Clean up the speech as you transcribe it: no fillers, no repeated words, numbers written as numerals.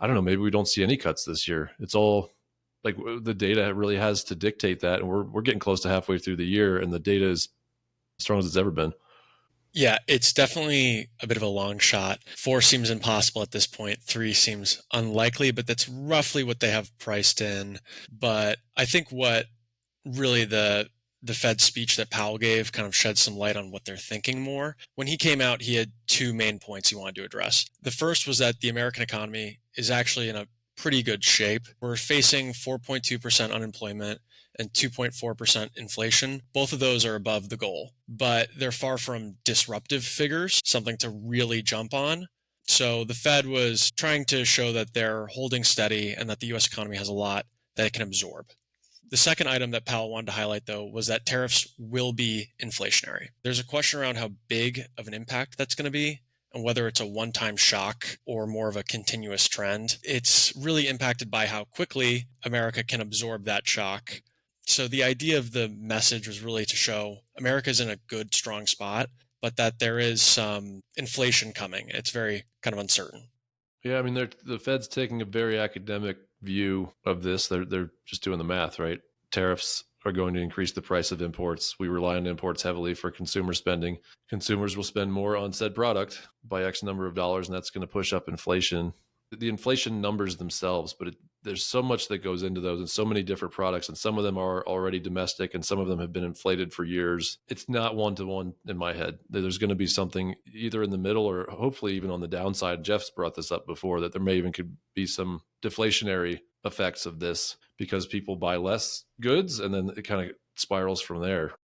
I don't know, maybe we don't see any cuts this year. It's all like the data really has to dictate that. And we're getting close to halfway through the year and the data is as strong as it's ever been. Yeah, it's definitely a bit of a long shot. Four seems impossible at this point. Three seems unlikely, but that's roughly what they have priced in. But I think what really the Fed speech that Powell gave kind of shed some light on what they're thinking more. When he came out, he had two main points he wanted to address. The first was that the American economy is actually in a pretty good shape. We're facing 4.2% unemployment and 2.4% inflation. Both of those are above the goal, but they're far from disruptive figures, something to really jump on. So the Fed was trying to show that they're holding steady and that the US economy has a lot that it can absorb. The second item that Powell wanted to highlight, though, was that tariffs will be inflationary. There's a question around how big of an impact that's going to be and whether it's a one time shock or more of a continuous trend. It's really impacted by how quickly America can absorb that shock. So the idea of the message was really to show America's in a good, strong spot, but that there is some inflation coming. It's very kind of uncertain. Yeah, I mean, the Fed's taking a very academic view of this. They're just doing the math, right? Tariffs are going to increase the price of imports. We rely on imports heavily for consumer spending. Consumers will spend more on said product by X number of dollars, and that's going to push up inflation. The inflation numbers themselves, but there's so much that goes into those and so many different products, and some of them are already domestic and some of them have been inflated for years. It's not one to one in my head. There's going to be something either in the middle or hopefully even on the downside. Jeff's brought this up before that there may even could be some deflationary effects of this because people buy less goods and then it kind of spirals from there.